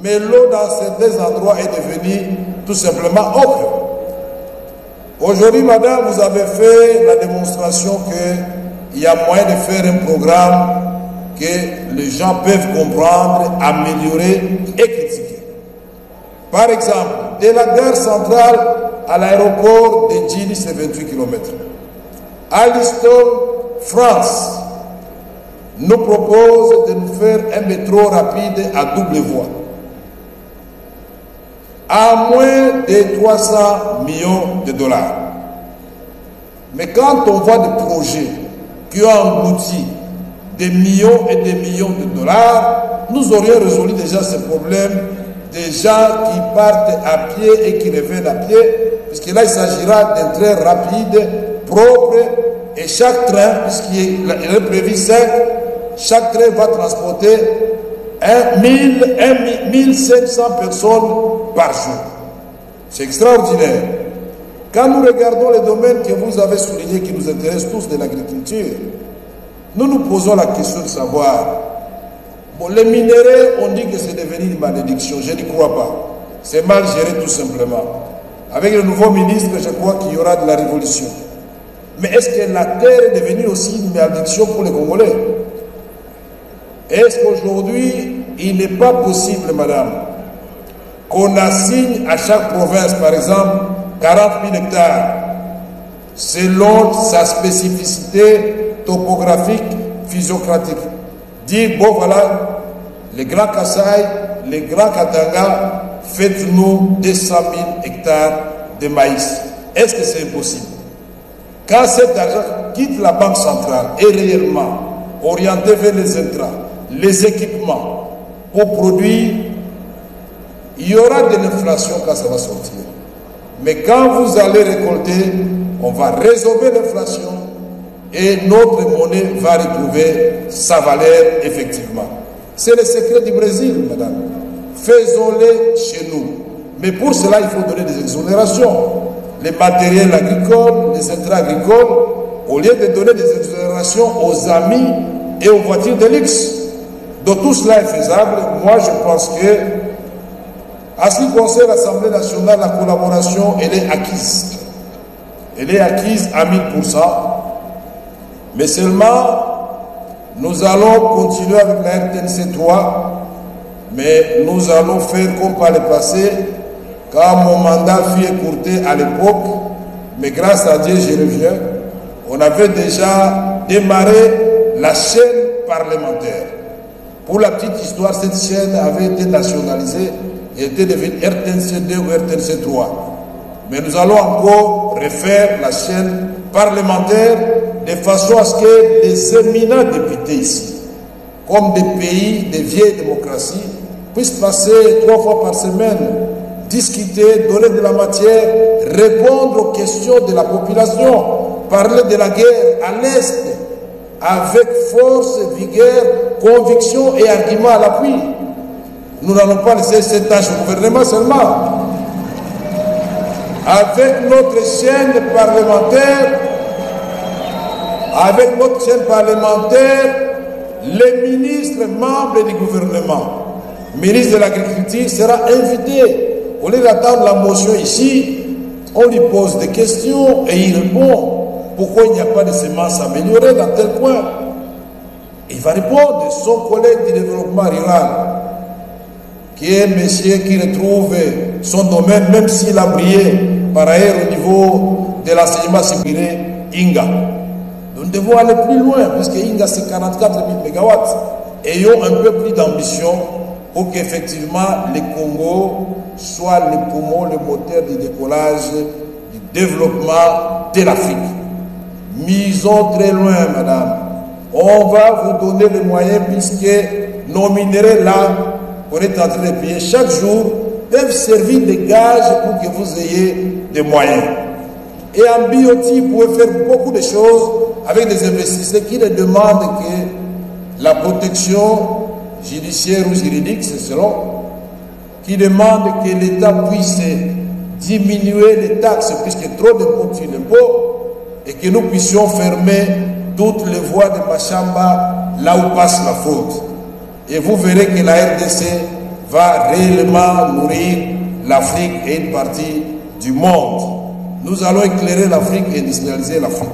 mais l'eau dans certains endroits est devenue tout simplement ocre. Aujourd'hui, madame, vous avez fait la démonstration qu'il y a moyen de faire un programme que les gens peuvent comprendre, améliorer et critiquer. Par exemple, de la gare centrale à l'aéroport de Djili, c'est 28 km. Alstom France nous propose de nous faire un métro rapide à double voie à moins de 300 millions de dollars. Mais quand on voit des projets qui ont englouti des millions et des millions de dollars, nous aurions résolu déjà ce problème des gens qui partent à pied et qui reviennent à pied, puisque là il s'agira d'un train rapide, propre, et chaque train, puisqu'il est prévu 5, chaque train va transporter 1500 personnes par jour. C'est extraordinaire. Quand nous regardons les domaines que vous avez soulignés qui nous intéressent tous de l'agriculture, nous nous posons la question de savoir, bon, les minéraux, on dit que c'est devenu une malédiction. Je n'y crois pas. C'est mal géré tout simplement. Avec le nouveau ministre, je crois qu'il y aura de la révolution. Mais est-ce que la terre est devenue aussi une malédiction pour les Congolais? Est-ce qu'aujourd'hui, il n'est pas possible, madame, qu'on assigne à chaque province, par exemple, 40 000 hectares, selon sa spécificité topographique, physiocratique? Dire, bon voilà, les grands Kasaï, les grands Katanga, faites-nous 200 000 hectares de maïs. Est-ce que c'est impossible? Quand cet argent quitte la banque centrale et réellement orienté vers les intrants, les équipements pour produire, il y aura de l'inflation quand ça va sortir. Mais quand vous allez récolter, on va résorber l'inflation et notre monnaie va retrouver sa valeur effectivement. C'est le secret du Brésil, madame. Faisons-le chez nous. Mais pour cela, il faut donner des exonérations. Les matériels agricoles, les intrants agricoles, au lieu de donner des exonérations aux amis et aux voitures de luxe. Donc tout cela est faisable. Moi, je pense que, à ce qui concerne l'Assemblée nationale, la collaboration, elle est acquise. Elle est acquise à 1000%. Mais seulement, nous allons continuer avec la RTNC 3, mais nous allons faire comme par le passé, quand mon mandat fut écourté à l'époque, mais grâce à Dieu, je reviens, on avait déjà démarré la chaîne parlementaire. Pour la petite histoire, cette chaîne avait été nationalisée et était devenue RTNC 2 ou RTNC 3. Mais nous allons encore refaire la chaîne parlementaire de façon à ce que les éminents députés ici, comme des pays, des vieilles démocraties, puissent passer 3 fois par semaine, discuter, donner de la matière, répondre aux questions de la population, parler de la guerre à l'Est, avec force, vigueur, conviction et argument à l'appui. Nous n'allons pas laisser cette tâche au gouvernement seulement. Avec notre chaîne parlementaire, les ministres membres du gouvernement, ministre de l'Agriculture sera invité. Au lieu d'attendre la motion ici, on lui pose des questions et il répond. Pourquoi il n'y a pas de semences améliorées dans tel point? Il va répondre. Son collègue du développement rural, qui est un monsieur qui retrouve son domaine, même s'il a brillé par ailleurs au niveau de l'enseignement supérieur, Inga. Nous devons aller plus loin, puisque Inga c'est 44 000 MW. Ayons un peu plus d'ambition pour qu'effectivement le Congo soit le poumon, le moteur du décollage, du développement de l'Afrique. Misons très loin, madame. On va vous donner les moyens, puisque nos minéraux là, qu'on est en train de payer chaque jour, peuvent servir de gage pour que vous ayez des moyens. Et en biotique, vous pouvez faire beaucoup de choses avec des investisseurs qui ne demandent que la protection judiciaire ou juridique, c'est selon, qui demandent que l'État puisse diminuer les taxes, puisque trop d'impôts sur l'impôt, et que nous puissions fermer toutes les voies de Machamba là où passe la faute. Et vous verrez que la RDC va réellement nourrir l'Afrique et une partie du monde. Nous allons éclairer l'Afrique et industrialiser l'Afrique.